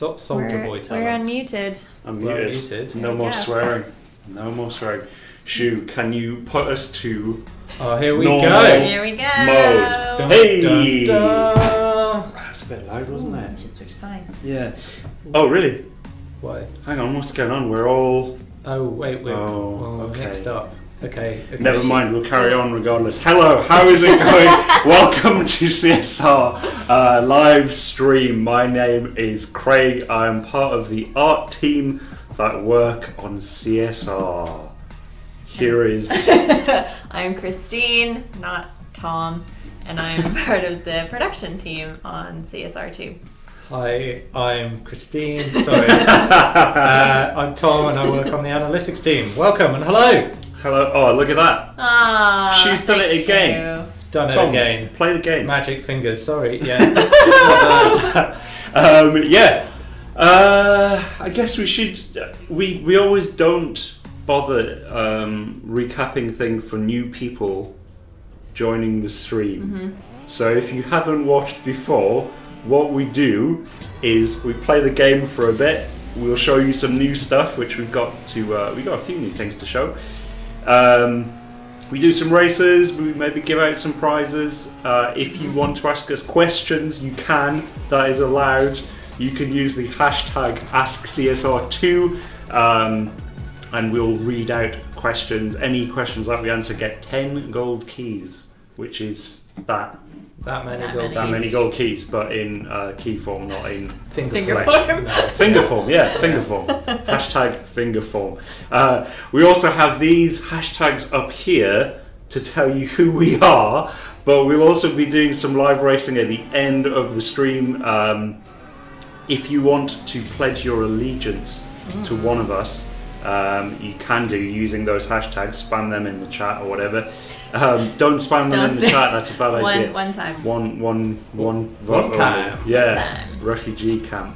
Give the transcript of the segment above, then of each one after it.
Soldier Boy talent. We're unmuted. Unmuted. No more swearing. No more swearing. Shu, can you put us to here we normal go. Here we go. Mode. Dun, Hey! dun, dun. That's a bit loud, wasn't it? Should switch sides. Yeah. Oh, really? Why? Hang on, what's going on? We're all... Oh, wait. Oh, well, okay. Next up. Okay. Never mind, we'll carry on regardless. Hello, how is it going? Welcome to CSR live stream. My name is Craig. I am part of the art team that work on CSR. Here is... I'm Christine, not Tom, and I'm part of the production team on CSR2. Hi, I'm Christine. Sorry. I'm Tom and I work on the analytics team. Welcome and hello. Hello. Oh, look at that. Ah, She's done it again. Done Tom, it again. Play the game. Magic fingers. Sorry. Yeah. Yeah. I guess we should. We always don't bother recapping things for new people joining the stream. Mm-hmm. So if you haven't watched before, what we do is we play the game for a bit. We'll show you some new stuff, which we've got to. We got a few new things to show. We do some races. We maybe give out some prizes. If you want to ask us questions, you can. That is allowed. You can use the hashtag AskCSR2, and we'll read out questions. Any questions that we answer get 10 gold keys, which is that many gold keys, but in key form, not in Finger flesh. form. No, finger form, yeah, finger form. Hashtag finger form. We also have these hashtags up here to tell you who we are, but we'll also be doing some live racing at the end of the stream. If you want to pledge your allegiance to one of us, you can do using those hashtags. Spam them in the chat or whatever. Don't spam them in the chat. That's a bad idea. One time. One time. Yeah. Refugee camp.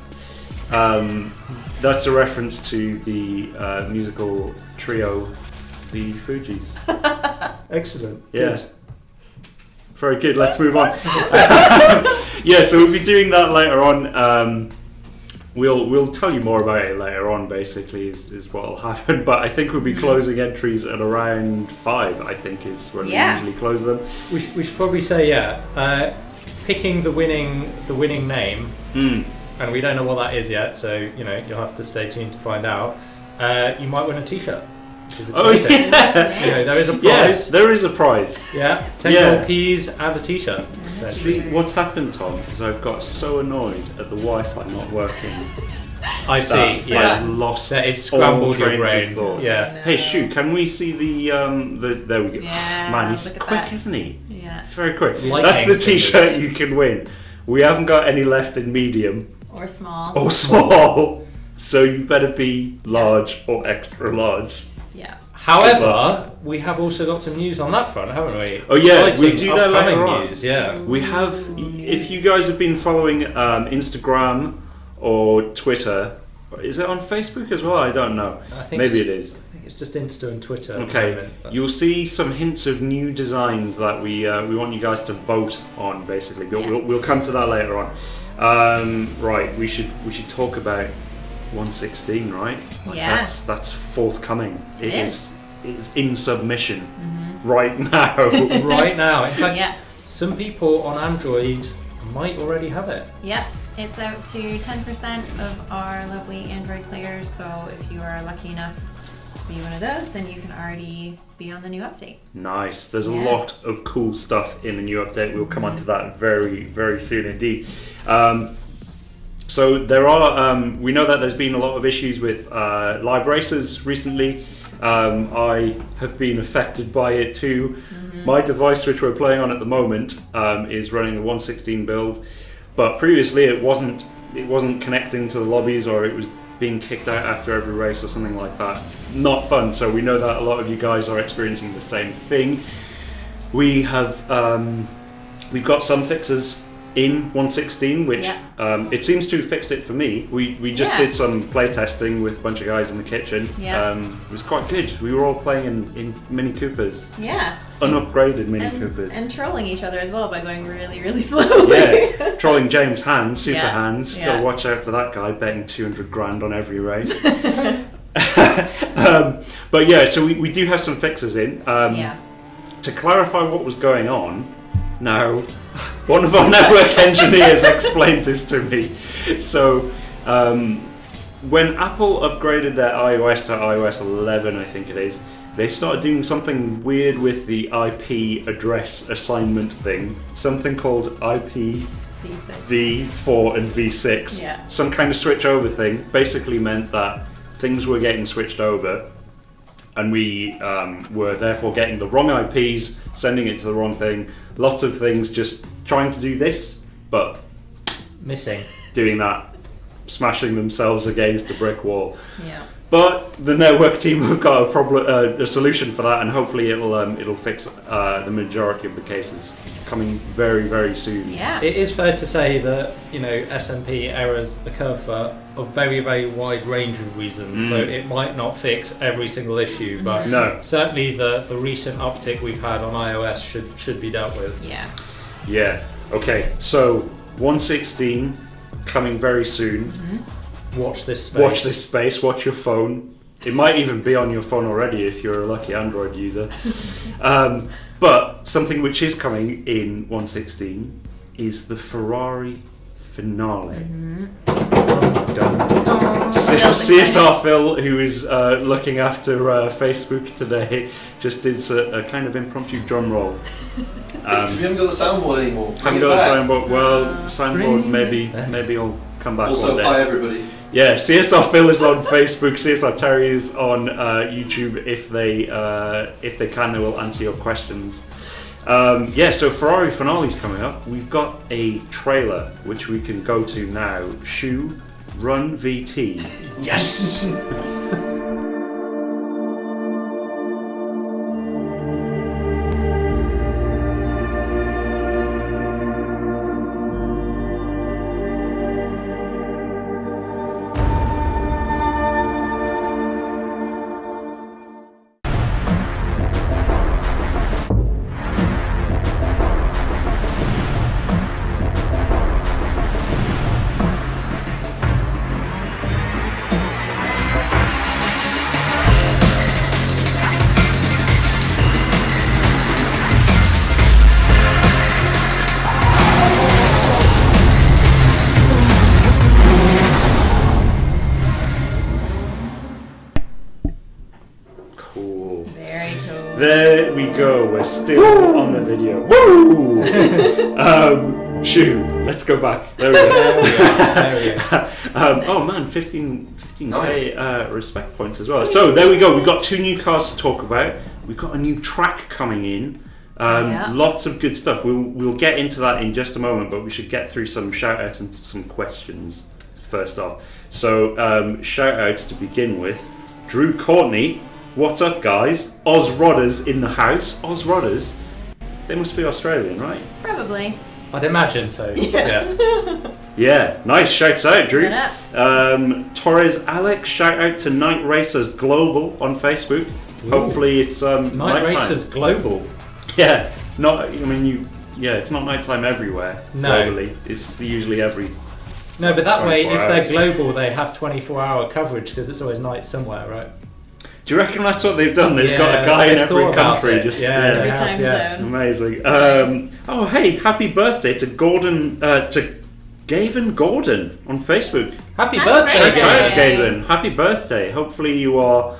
That's a reference to the musical trio, the Fugees. Excellent. Yeah. Good. Very good. Let's move on. Yeah. So we'll be doing that later on. We'll tell you more about it later on, basically, is what will happen. But I think we'll be closing entries at around 5, I think, is when we usually close them. We should probably say, picking the winning name, and we don't know what that is yet, so you'll have to stay tuned to find out. You might win a t-shirt. Oh yeah! There is a prize. Yeah, there is a prize. Yeah, 10 gold keys and a t-shirt. See, what's happened, Tom, is I've got so annoyed at the Wi-Fi not working. I see. Yeah, I've lost. That it scrambled your brain. Thought. Yeah. Hey, Shu, can we see the? There we go. Yeah, Man, he's look at quick, that. isn't he? Yeah. It's very quick. Lightning That's the t-shirt fingers. you can win. We haven't got any left in medium Or small. or small, so you better be large or extra large. Yeah. However, we have also got some news on that front, haven't we? Oh yeah, Exciting we do that upcoming later on. news. Yeah. We have, if you guys have been following Instagram or Twitter, is it on Facebook as well? I don't know. I think Maybe it is. I think it's just Insta and Twitter. At the Okay, moment, but- you'll see some hints of new designs that we want you guys to vote on. Basically, but we'll come to that later on. Right, we should talk about 116, right? Yeah. That's forthcoming. It is. It's in submission right now. right now. In fact, Yeah. some people on Android might already have it. Yep. It's out to 10% of our lovely Android players, so if you are lucky enough to be one of those, then you can already be on the new update. Nice. There's a Yeah. lot of cool stuff in the new update. We'll come on to that very, very soon indeed. So there are, we know that there's been a lot of issues with live races recently. I have been affected by it too. My device, which we're playing on at the moment, is running the 116 build, but previously it wasn't connecting to the lobbies, or it was being kicked out after every race or something like that. Not fun. So we know that a lot of you guys are experiencing the same thing. We have we've got some fixes in 1.16, which it seems to have fixed it for me. We just did some playtesting with a bunch of guys in the kitchen. It was quite good. We were all playing in Mini Coopers. Yeah. Unupgraded Mini Coopers. And trolling each other as well by going really, really slowly. Yeah, trolling James Hands, Super Hands. Yeah. Gotta watch out for that guy betting 200 grand on every race. But yeah, so we do have some fixes in. To clarify what was going on, now, one of our network engineers explained this to me. So, when Apple upgraded their iOS to iOS 11, I think it is, they started doing something weird with the IP address assignment thing. Something called IP V4 and V6. Yeah. Some kind of switch over thing basically meant that things were getting switched over, and we were therefore getting the wrong IPs, sending it to the wrong thing. Lots of things just trying to do this, but missing. Doing that, smashing themselves against a brick wall. Yeah. But the network team have got a solution for that, and hopefully it'll fix the majority of the cases. Coming very, very soon. Yeah. It is fair to say that, you know, SMP errors occur for a very, very wide range of reasons. So it might not fix every single issue, but certainly the recent uptick we've had on iOS should be dealt with. Yeah. Yeah. Okay. So 1.16 coming very soon. Watch this space. Watch this space. Watch your phone. It might even be on your phone already if you're a lucky Android user. But something which is coming in 1.16 is the Ferrari finale. CSR Phil, who is looking after Facebook today, just did a kind of impromptu drum roll. We haven't got the soundboard anymore. Haven't got the soundboard. Well, soundboard maybe I'll come back. Also, one day. hi everybody. Yeah, CSR Phil is on Facebook. CSR Terry is on YouTube. If they can, they will answer your questions. So Ferrari finale's coming up. We've got a trailer which we can go to now. Shoe, run VT. Yes. There we go, we're still on the video. Woo! Shoot, let's go back. There we go. There we go. Oh man, 15k respect points as well. So there we go, we've got 2 new cars to talk about. We've got a new track coming in. Lots of good stuff. We'll get into that in just a moment, but we should get through some shout outs and some questions first off. So shout outs to begin with. Drew Courtney. What's up, guys? Oz Rodders in the house. Oz Rodders, they must be Australian, right? Probably. I'd imagine so. Yeah, nice. Shouts out, Drew. Torres Alex, shout out to Night Racers Global on Facebook. Ooh. Hopefully it's Night Racers Global. Yeah, it's not nighttime everywhere. No. Globally, it's usually every. No, but that way, if hours. they're global, they have 24-hour coverage because it's always night somewhere, right? Do you reckon that's what they've done? They've got a guy in every country. Every time zone. Amazing. Oh, hey, happy birthday to Gordon, to Gavin Gordon on Facebook. Happy birthday, Gavin. Happy birthday. Hopefully you are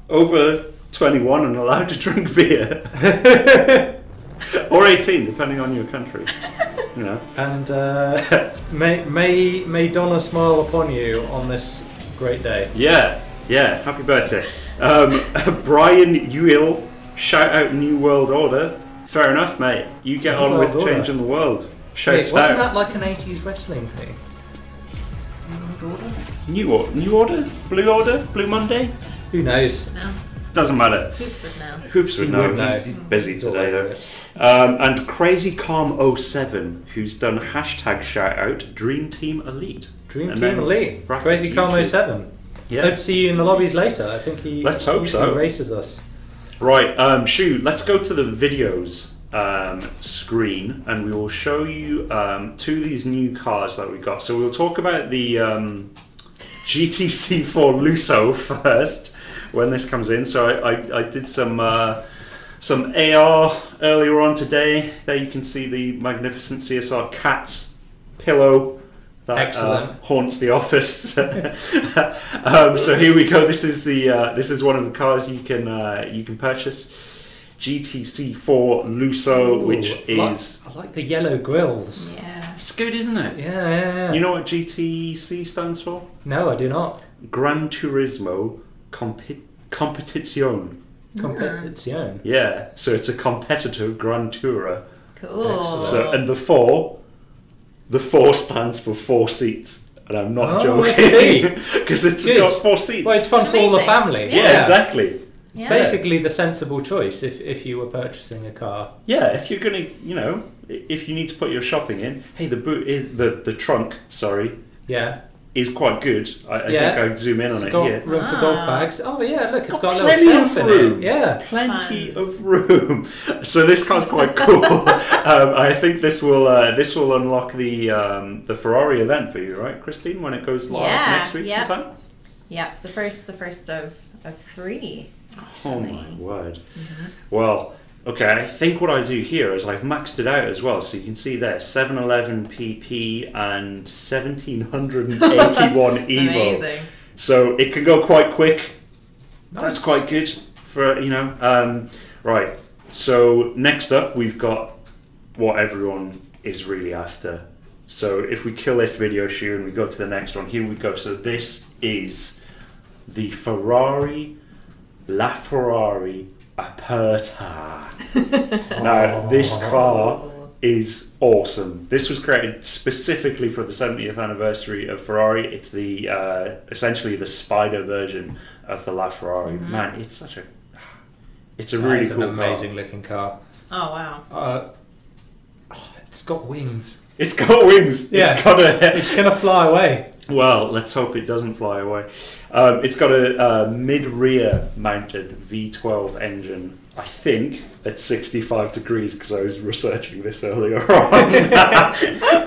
over 21 and allowed to drink beer. Or 18, depending on your country. You know. And may Donna smile upon you on this great day. Yeah, happy birthday. Brian Ewell, shout out New World Order. Fair enough, mate. You get on with changing the world. Shouts wasn't out. that like an 80s wrestling thing? New Order? Blue Order? Blue Monday? Who knows? No. Doesn't matter. Hoops would know. Hoops would know. He's busy today though. And Crazy Calm 07, who's done hashtag shout out Dream Team Elite. Dream Team Elite. Crazy Calm 07. Yeah. Hope to see you in the lobbies later. I think he. Let's hope so. Races us. Right. Shu, let's go to the videos screen, and we will show you 2 of these new cars that we got. So we'll talk about the GTC4 Lusso first when this comes in. So I did some AR earlier on today. There you can see the magnificent CSR Cats pillow that haunts the office. So here we go. This is one of the cars you can purchase. GTC4 Lusso, which is... I like the yellow grills. Yeah. It's good, isn't it? Yeah. You know what GTC stands for? No, I do not. Gran Turismo Competizione. Competizione. Yeah, so it's a competitive Gran Tourer. Cool. So, and the 4 stands for 4 seats. And I'm not joking. Because it's got 4 seats. Well, it's fun for all the family. Yeah, exactly. It's basically the sensible choice if you were purchasing a car. Yeah, if you're gonna, if you need to put your shopping in, hey, the boot is the trunk. Sorry. Yeah. Is quite good. I think I'd zoom in on it here. Room for golf bags. Oh yeah, look, it's got a plenty little shelf of in room. it. Yeah, plenty of room. So this car's quite cool. I think this will unlock the Ferrari event for you, right, Christine? When it goes live next week sometime. Yeah, the first of 3. Actually. Oh my word. Well, okay, I think what I do here is I've maxed it out as well, so you can see there 711 PP and 1781 Evo. Amazing. So it can go quite quick. Nice. That's quite good for right. So next up we've got what everyone is really after. So if we kill this video shoot and we go to the next one, here we go. So this is the Ferrari LaFerrari Aperta. Now, this car is awesome. This was created specifically for the 70th anniversary of Ferrari. It's the essentially the Spider version of the LaFerrari. Man, it's a really cool car. It's an amazing looking car. Oh wow. It's got wings. It's got wings. Yeah. It's gonna fly away. Well, let's hope it doesn't fly away. It's got a mid-rear mounted V12 engine, I think, at 65 degrees, because I was researching this earlier on.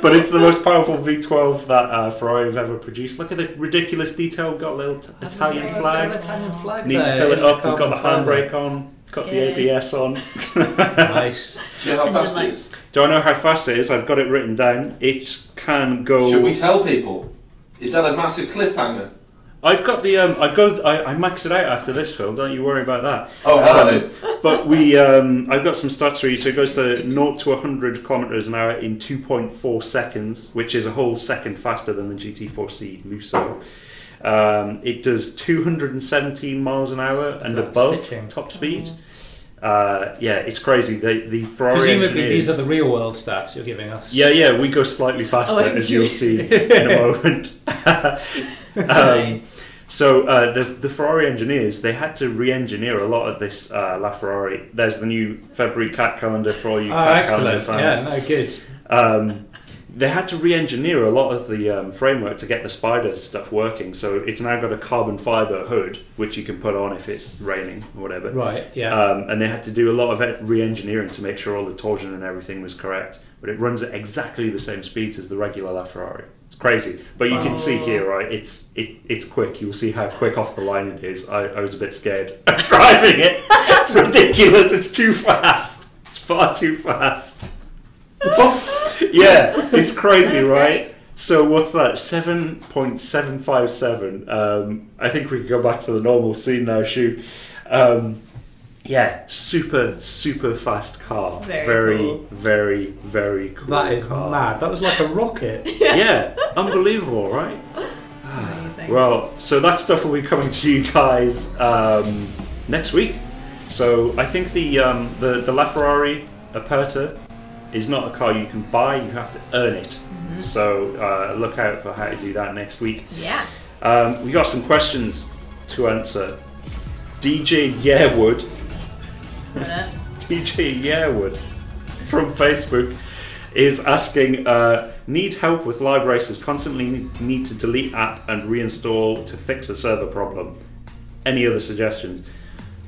But it's the most powerful V12 that Ferrari have ever produced. Look at the ridiculous detail. We've got a little Italian flag. Need to fill it up. We've got the handbrake on. Got the ABS on. Nice. Do you know how fast it is? Do I know how fast it is? I've got it written down. It can go... Should we tell people? Is that a massive cliffhanger? I've got the I max it out after this, Phil. Don't you worry about that. Oh, hello. But I've got some stats for you. So it goes to 0 to 100 kilometers an hour in 2.4 seconds, which is a whole second faster than the GT4C Lusso. It does 217 miles an hour and above top speed. It's crazy. The Ferrari presumably engineers, these are the real world stats you're giving us. Yeah, we go slightly faster, as you'll see in a moment. Nice. So the Ferrari engineers, they had to re-engineer a lot of this LaFerrari. There's the new February cat calendar for all you cat calendar fans. Yeah, no, good. They had to re-engineer a lot of the framework to get the Spider stuff working. So it's now got a carbon fibre hood, which you can put on if it's raining or whatever. Right, yeah. And they had to do a lot of re-engineering to make sure all the torsion and everything was correct. But it runs at exactly the same speeds as the regular LaFerrari. It's crazy. But you can see here, right, it's quick. You'll see how quick off the line it is. I was a bit scared of driving it. It's ridiculous. It's too fast. It's far too fast. What? Yeah, it's crazy, right? Great. So what's that? 7.757. I think we can go back to the normal scene now, Shu. Super fast car. Very cool. Very cool. That is car. mad. That was like a rocket. Yeah, unbelievable, right? Amazing. Well, so that stuff will be coming to you guys next week. So I think the LaFerrari Aperta is not a car you can buy, you have to earn it. So look out for how to do that next week. Yeah. We got some questions to answer. DJ Yearwood. DJ Yearwood from Facebook is asking, need help with live races, constantly need to delete app and reinstall to fix a server problem. Any other suggestions?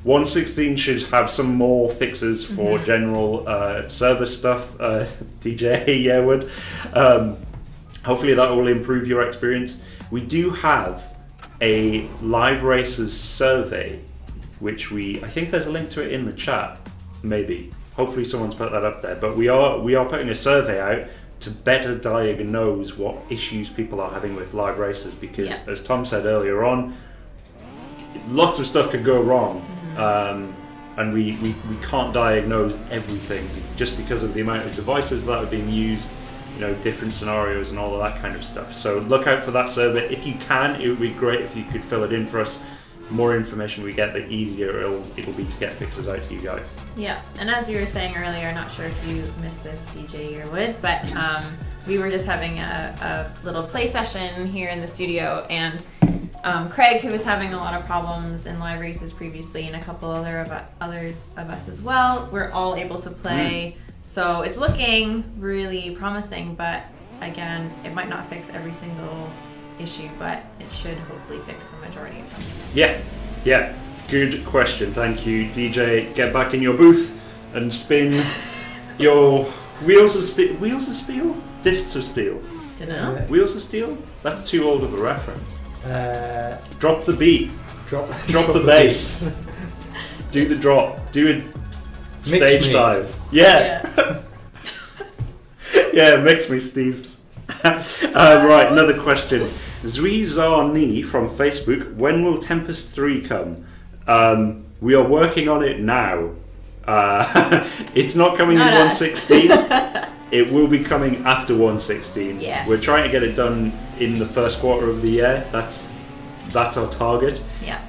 1.16 should have some more fixes for general server stuff, DJ Yearwood. Hopefully that will improve your experience. We do have a live races survey, which I think there's a link to it in the chat, maybe. Hopefully someone's put that up there. But we are putting a survey out to better diagnose what issues people are having with live races, because as Tom said earlier on, lots of stuff could go wrong. And we can't diagnose everything just because of the amount of devices that are being used, different scenarios and all of that kind of stuff. So look out for that survey. If you can, it would be great if you could fill it in for us. The more information we get, the easier it'll be to get fixes out to you guys. Yeah, and as we were saying earlier, not sure if you missed this, DJ Yearwood, but we were just having a little play session here in the studio, and Craig, who was having a lot of problems in live races previously, and a couple others of us as well, we're all able to play. So it's looking really promising, but again, it might not fix every single issue, but it should hopefully fix the majority of them. Yeah. Good question. Thank you, DJ. Get back in your booth and spin your wheels of steel. Wheels of steel? Discs of steel. Don't know. Wheels of steel? That's too old of a reference. Drop the beat. Drop the bass. Do the drop. Do a stage dive. Yeah. Yeah, mix me, Steves. Right, another question. Zrizarni from Facebook. When will Tempest 3 come? We are working on it now. It's not coming in 1.16. It will be coming after 1.16. Yeah. We're trying to get it done in the first quarter of the year. That's our target. Yeah.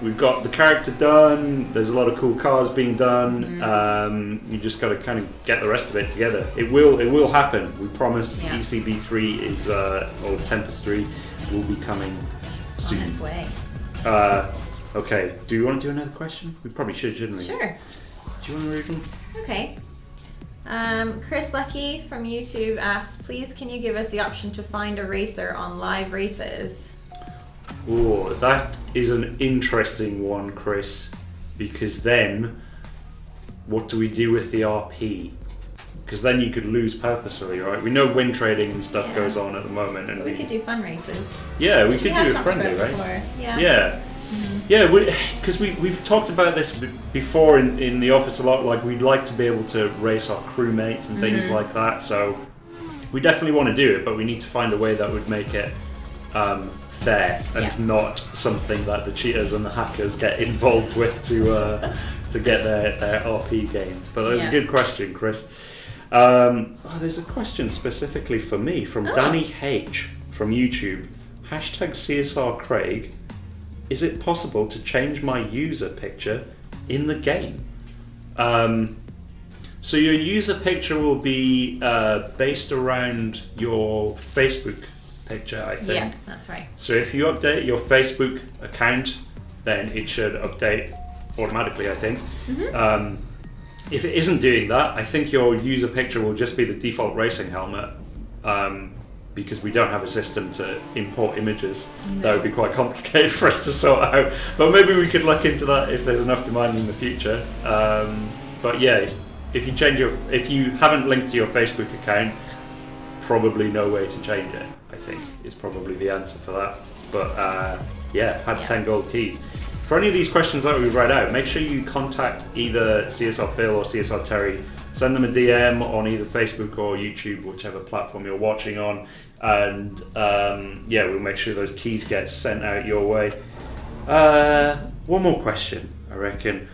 We've got the character done. There's a lot of cool cars being done. You just got to kind of get the rest of it together. It will happen. We promise. Yeah. ECB 3 is or Tempest 3 will be coming soon. On its way. Okay. Do you want to do another question? We probably should, shouldn't we? Sure. Do you want to read them? Okay. Chris Lucky from YouTube asks, please can you give us the option to find a racer on live races? Oh, that is an interesting one, Chris, because then what do we do with the RP? Because then you could lose purposefully, right? We know win trading and stuff goes on at the moment, and we could do fun races. Yeah, we could do a friendly race. Yeah. Yeah, because we've talked about this before in the office a lot. Like, we'd like to be able to race our crewmates and things like that. So we definitely want to do it, but we need to find a way that would make it fair and not something that the cheaters and the hackers get involved with to get their RP gains. But that was a good question, Chris. There's a question specifically for me from Danny H from YouTube. #CSR Craig. Is it possible to change my user picture in the game? So your user picture will be based around your Facebook picture, I think. Yeah, that's right. So if you update your Facebook account, then it should update automatically, I think. If it isn't doing that, I think your user picture will just be the default racing helmet. Because we don't have a system to import images. No. That would be quite complicated for us to sort out. But maybe we could look into that if there's enough demand in the future. But yeah, if you haven't linked to your Facebook account, probably no way to change it, I think, is probably the answer for that. But had 10 gold keys. For any of these questions that we've read out, make sure you contact either CSR Phil or CSR Terry. Send them a DM on either Facebook or YouTube, whichever platform you're watching on, and we'll make sure those keys get sent out your way. One more question, I reckon.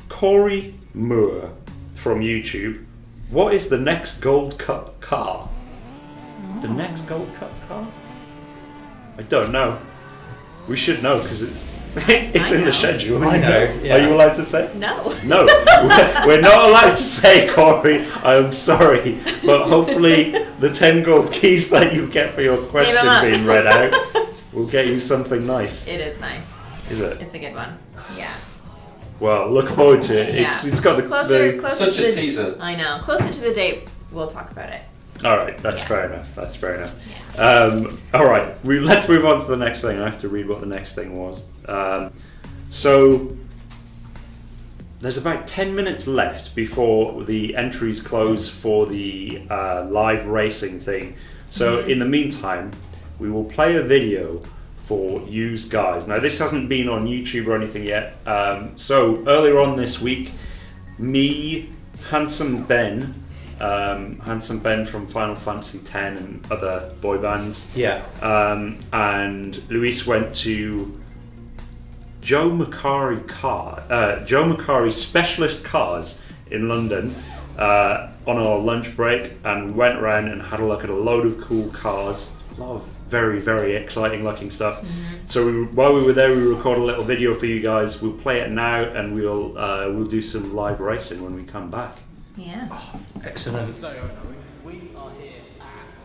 Corey Moore from YouTube. What is the next Gold Cup car? The next Gold Cup car? I don't know. We should know because it's in the schedule. I know. Yeah. Are you allowed to say? No. No, we're not allowed to say, Corey. I'm sorry, but hopefully the 10 gold keys that you get for your question being read out will get you something nice. It is nice. Is it? It's a good one. Yeah. Well, look forward to it. Yeah. It's got the closer such to a the, teaser. I know. Closer to the date, we'll talk about it. All right, that's fair enough. That's fair enough. All right, let's move on to the next thing. I have to read what the next thing was. So there's about 10 minutes left before the entries close for the live racing thing. So in the meantime, we will play a video for you guys. Now this hasn't been on YouTube or anything yet. So earlier on this week, me, Handsome Ben from Final Fantasy X and other boy bands. Yeah. And Luis went to Joe Macari Specialist Cars in London on our lunch break, and we went around and had a look at a load of cool cars, a lot of very, very exciting looking stuff. So while we were there, we recorded a little video for you guys. We'll play it now, and we'll do some live racing when we come back. Yeah. Oh, Excellent. So, we are here at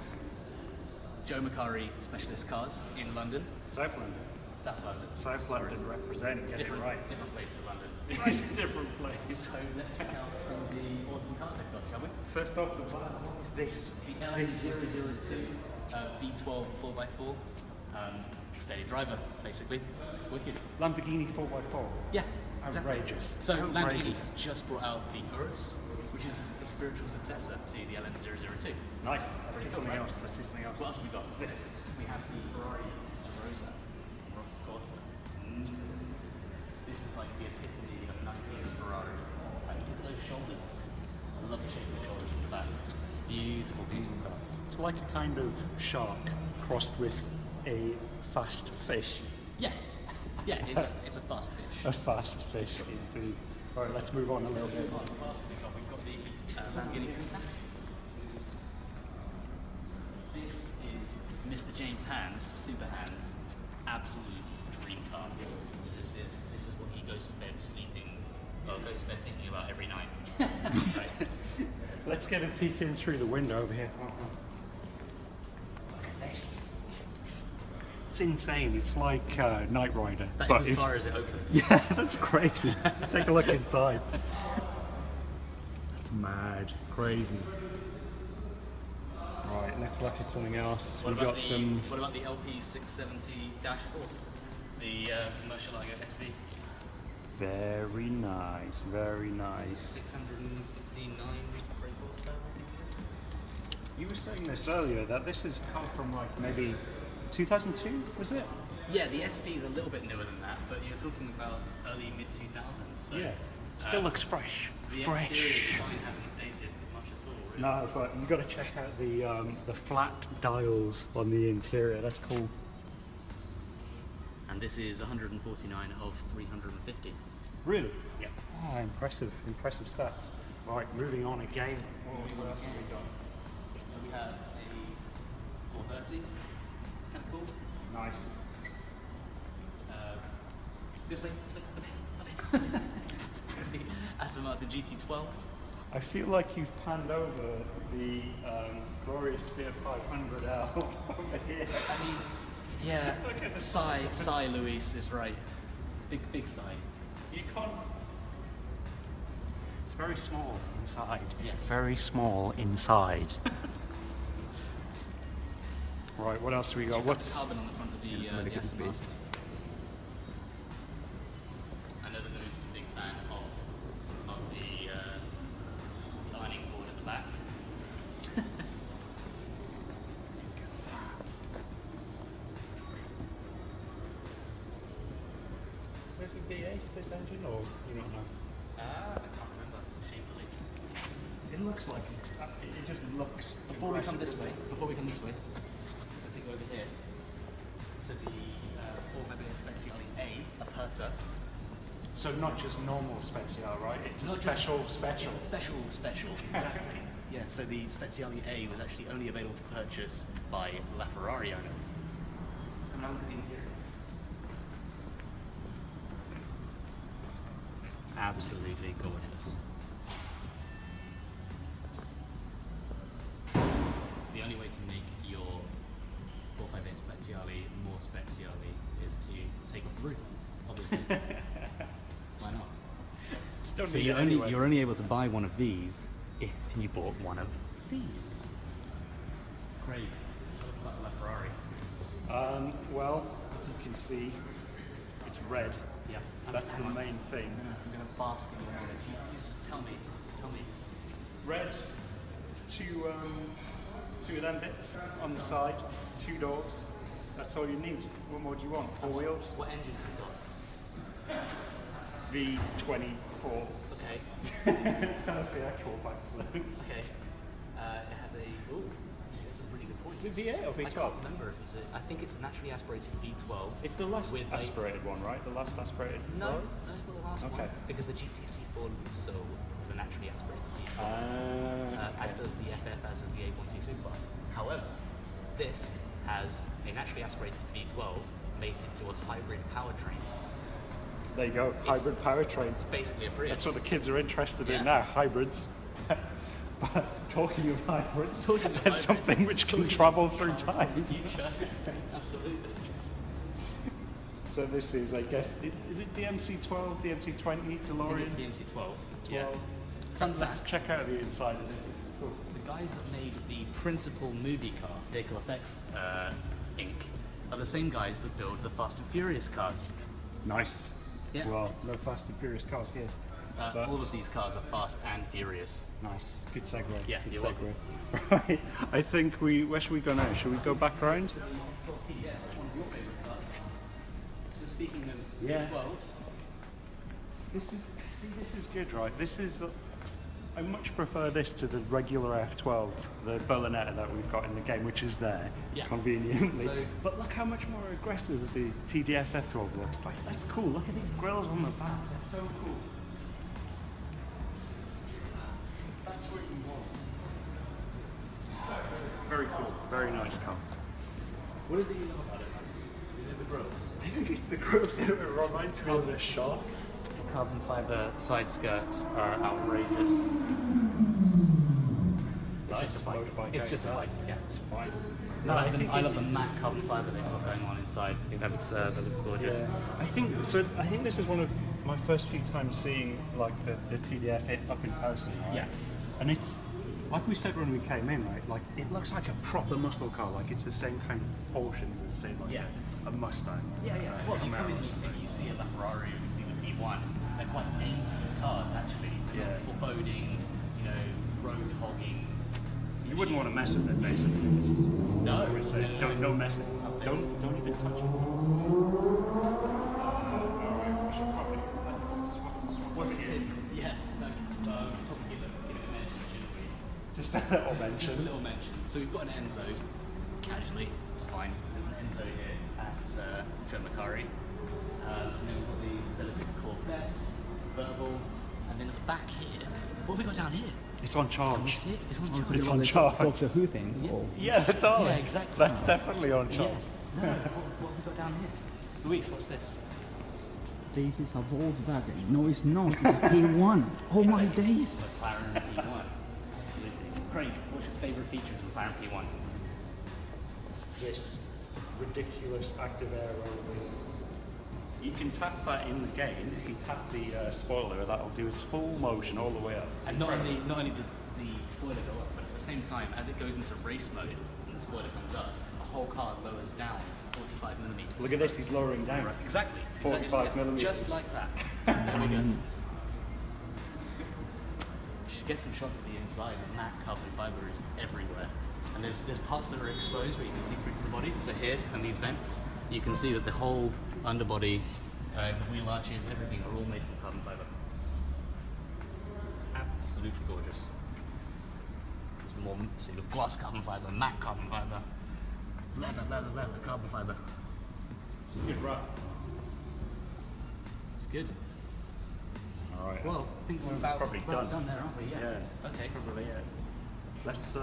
Joe Macari Specialist Cars in London. South London. South London. South London represent. Get Different, it right. different place to London. It's a different place. So let's check out some of the awesome cars they've got, shall we? First off, what is this? The LA002 V12 4x4. Steady driver, basically. It's wicked. Lamborghini 4x4. Yeah, exactly. Outrageous. So Lamborghini Outrageous. just brought out the Urus, which is the spiritual successor to the LM002. Nice. Let's see something else. Let's see something else. What else have we got? What's this? We have the Ferrari Rosa Corsa. This is like the epitome of 90s Ferrari. And look at those shoulders. I love the shape of the shoulders from the back. Beautiful, beautiful car. It's like a kind of shark crossed with a fast fish. Yes. Yeah, it's a fast fish. A fast fish, indeed. All right, let's move on a little bit. On the fast we've got the Lamborghini Countach. This is Mr. James Hands, Super Hands, absolute dream car. This is what he goes to bed sleeping, well, goes to bed thinking about every night. Right. Let's get a peek in through the window over here. Look at this. It's insane. It's like Knight Rider. That's as far as it opens. Yeah, that's crazy. Take a look inside. That's mad. Crazy. Right, let's look at something else. What We've got some. What about the LP670-4? The Murcielago SV? Very nice, very nice. 669 brake horsepower, I think it is. You were saying this earlier that this has come from like maybe 2002, was it? Yeah, the SV is a little bit newer than that, but you're talking about early mid 2000s. So, Yeah. Still looks fresh. The Fresh. exterior design hasn't dated much at all, really. No, but you've got to check out the flat dials on the interior. That's cool. And this is 149 of 350. Really? Yeah. Ah, impressive, impressive stats. Right, moving on again. What else have we got? So we have a 430. It's kind of cool. Nice. This way, a bit. The Aston Martin GT12. I feel like you've panned over the glorious Fiat 500L over here. I mean, yeah, Cy Luis is right. Big Cy. You can't. It's very small inside. Yes. Very small inside. Right, what else have we got? What's Carbon on the front of the Aston Martin. I know that Luis is a big fan of the ironing board at the back. Is it V8 this engine, or you don't know? I can't remember, shamefully. It looks like it. It just looks. Before we come this way, let's take over here to the Forvebene Speciale A, Aperta. So not just normal Speciale, right? It's a Not special just- special. It's a special, exactly. Yeah, so the Speciale A was actually only available for purchase by LaFerrari owners. And now look at the interior. It's absolutely gorgeous. The only way to make your 458 Speciale more Speciale is to take off the roof obviously. Why not? Don't So need you're it only, anyway. you're only able to buy one of these if you bought one of these. Craig, tell us about the LaFerrari. Well, as you can see, it's red. Yeah. That's the main thing. I'm gonna bask in your knowledge. You tell me. Red, two of them bits on the side, 2 doors. That's all you need. What more do you want? 4 wheels? What engine has it got? V24. Okay. Tell us the actual facts though. Okay. It has a. Ooh, that's a really good point. Is it V8 or V12? I can't remember if it's. I think it's a naturally aspirated V12. It's the last with aspirated one, right? The last aspirated. No, Ferrari? no, it's not the last Okay. one. Because the GTC4 Lusso is a naturally aspirated V12. As does the FF, as does the A12 Supercars. However, this has a naturally aspirated V12 made into a hybrid powertrain. There you go, hybrid powertrains. It's basically a Prius. That's what the kids are interested Yeah. in now, hybrids. But talking of hybrids, Talking of there's hybrids, something which can travel through time. In the future. Absolutely. So this is, I guess, is it DMC12, DMC20, DeLorean? It's the MC12. Yeah. 12. Fun Let's facts. check out the inside of this. This is cool. The guys that made the principal movie car, Vehicle Effects Inc., are the same guys that build the Fast and Furious cars. Nice. Yeah. Well, no Fast and Furious cars here. But All of these cars are fast and furious. nice. Good segue. Yeah, Good you're segue. Right. I think where should we go now? Should we go back around? Yeah, one of your favourite cars. So speaking of Yeah. V12s, This is good, right? I much prefer this to the regular F12, the Berlinetta that we've got in the game, which is there, Yeah. conveniently. So- but look how much more aggressive the TDF F12 looks. Like, that's cool. Look at these grills on the back. That's so cool. That's what you want. Very cool. Very nice car. what does he know about it? Is it the grills? I think it's the grills that reminds me of a shark. Carbon fibre side skirts are outrageous. It's just a bike. Motorbike It's just a outside. bike. Yeah, it's fine. No, I think I love the matte carbon fibre they've got going on inside. I think that looks gorgeous. Yeah, I think this is one of my first few times seeing like the TDF up in person. Right? Yeah. And it's like we said when we came in, right? Like it looks like a proper muscle car. Like it's the same kind of proportions as say like a Mustang. Yeah. Well, you Camaro come in, or something. if you see a LaFerrari or you see the P1, they're quite dainty cars actually. They're not foreboding, road hogging. You wouldn't want to mess with it, basically. It's- No. I would say, don't mess with it. Don't even touch it. What's this? Yeah. No. Probably give it a mention, shouldn't we? Just a little Just a mention. little mention. So we've got an Enzo, casually, it's fine. There's an Enzo here at Macari. And then we've got the Z06 Corvette, Verbal, and then at the back here, what have we got down here? It's on Can we charge. see it? It's on charge. It's on charge. Doctor Who thing. Yeah. Or Yeah, the darling. Yeah, exactly. That's definitely on Yeah. charge. No, what have we got down here? Luis, what's this? this is a Volkswagen. No, it's not. It's a P1. Oh my days. McLaren P1. Absolutely. Craig, what's your favourite feature of the McLaren P1? This ridiculous active aero. You can tap that in the game. If you tap the spoiler, that'll do its full motion all the way up. It's And incredible. not only does the spoiler go up, but at the same time, as it goes into race mode and the spoiler comes up, the whole car lowers down 45 millimeters. Look at this, he's lowering down. Exactly. 45 exactly. millimeters. Just like that. There we go. We should get some shots of the inside. The matte carbon fibre is everywhere. And there's parts that are exposed where you can see through to the body. So here, and these vents, you can see that the whole underbody, the wheel arches, everything are all made from carbon fibre. It's absolutely gorgeous. There's more, see the gloss carbon fibre, matte carbon fibre, leather, carbon fibre. It's a good wrap. It's good. All right. Well, I think we're about Probably done. there, aren't we? Yeah. That's Okay. probably it. Let's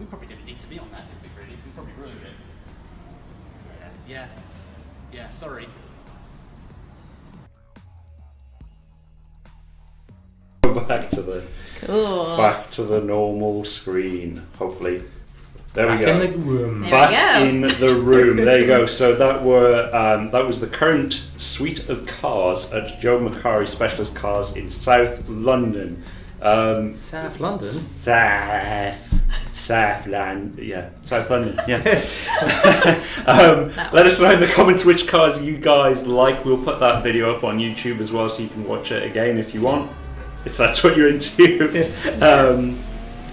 We probably didn't need to be on that, did we? Really? We probably ruined it. Yeah. Sorry. Back to the normal screen. Hopefully, There we Back go. in the room. Back in the room. There you go. So that was the current suite of cars at Joe Macari Specialist Cars in South London. South London? South London. Yeah, South London. Yeah. Let us know in the comments which cars you guys like. We'll put that video up on YouTube as well, so you can watch it again if you want, if that's what you're into.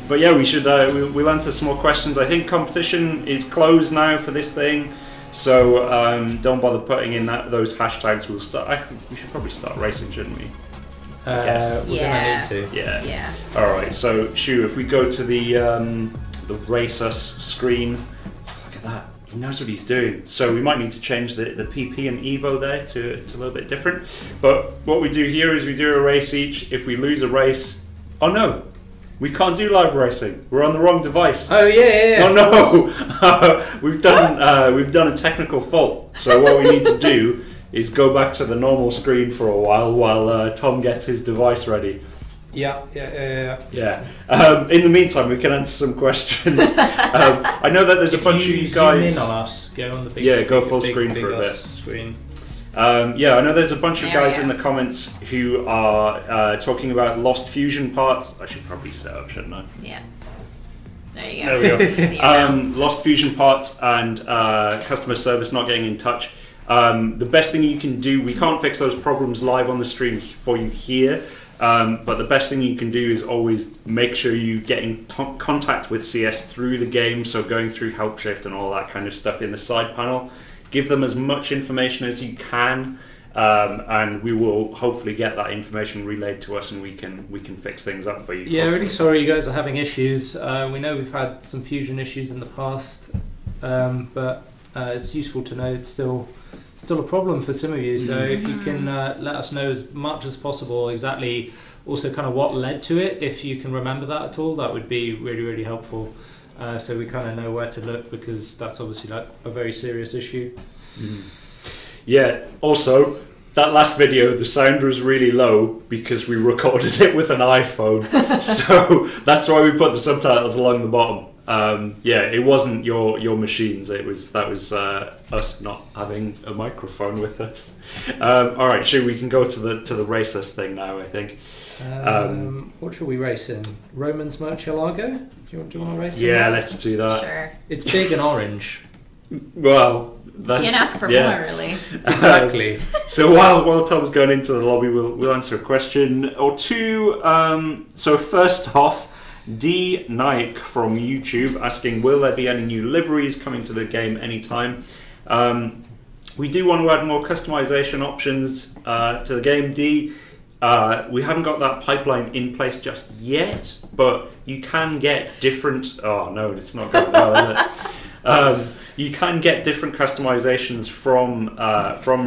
But yeah, we should we'll answer some more questions. I think competition is closed now for this thing, so don't bother putting in those hashtags. We should probably start racing, shouldn't we? We're gonna need to. Yeah. All right. So, Shu, if we go to the race us screen, look at that. He knows what he's doing. So we might need to change the PP and Evo there to a little bit different. But what we do here is we do a race each. If we lose a race, oh no, we can't do live racing. We're on the wrong device. Oh yeah. Oh no, we've done a technical fault. So what we need to do is go back to the normal screen for a while Tom gets his device ready. Yeah. In the meantime, we can answer some questions. I know that there's a bunch of you guys. Zoom in on us, go on the big. Go full screen for a bit. Screen. I know there's a bunch of guys in the comments who are talking about lost fusion parts. I should probably set up, shouldn't I? Yeah. There you go. There we go. Lost fusion parts and customer service not getting in touch. The best thing you can do, we can't fix those problems live on the stream for you here, but the best thing you can do is always make sure you get in contact with CS through the game, so going through help shift and all that kind of stuff in the side panel. Give them as much information as you can, and we will hopefully get that information relayed to us, and we can fix things up for you. Yeah, really sorry you guys are having issues. We know we've had some fusion issues in the past, but it's useful to know it's still a problem for some of you. So if you can let us know as much as possible exactly also kind of what led to it, if you can remember that at all, that would be really, really helpful. So we kind of know where to look, because that's obviously like a very serious issue. Yeah, also that last video, the sound was really low because we recorded it with an iPhone. So that's why we put the subtitles along the bottom. It wasn't your machines. That was us not having a microphone with us. All right, sure. We can go to the race us thing now, I think. What should we race in? Roman's Murcielago? Do you want to race? Yeah, let's do that. Sure. It's big and orange. Well, that's, can't ask for more, really. Exactly. So while Tom's going into the lobby, we'll answer a question or two. So first off, D Nike from YouTube asking, will there be any new liveries coming to the game anytime? We do want to add more customization options to the game, D. We haven't got that pipeline in place just yet, but you can get different... Oh no, it's not going well, is it? You can get different customizations from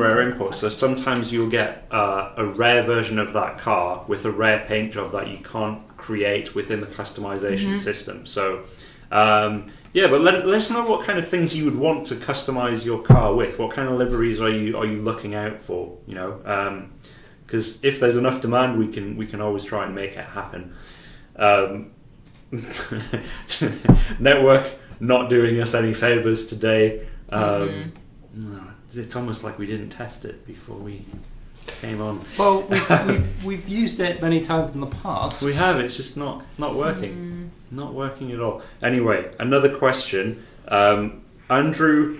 Rare Imports. So sometimes you'll get a rare version of that car with a rare paint job that you can't create within the customization system. So but let us know what kind of things you would want to customize your car with. What kind of liveries are you looking out for? You know, because if there's enough demand, we can always try and make it happen. Network not doing us any favors today. It's almost like we didn't test it before we came on. Well, we've used it many times in the past. We have. It's just not working. Not working at all. Anyway, another question. Andrew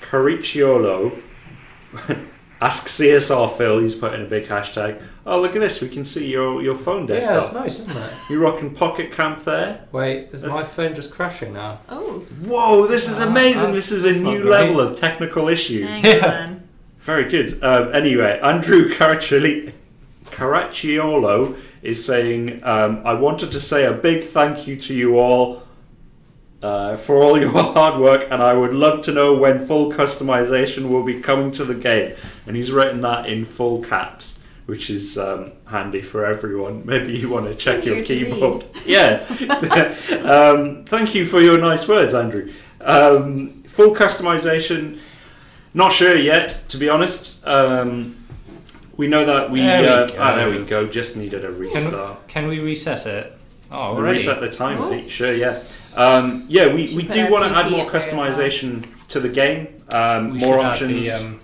Caricciolo asks CSR Phil. He's put in a big hashtag. Oh, look at this. We can see your phone desktop. Yeah, it's nice, isn't it? You're rocking Pocket Camp there. Wait, is my phone just crashing now? Oh. Whoa, this is amazing. This is a new level of technical issue. Hang on. Very good. Anyway, Andrew Caracciolo is saying, I wanted to say a big thank you to you all for all your hard work, and I would love to know when full customization will be coming to the game. And he's written that in full caps, which is handy for everyone. Maybe you want to check your keyboard. Yeah. Thank you for your nice words, Andrew. Full customization, not sure yet, to be honest. We know that there we go. Just needed a restart. Can we reset it? Oh, we reset the timer. Oh. Sure, yeah. Yeah, we Should put do our want to add PP more in there as well. customization to the game. We More should options. add the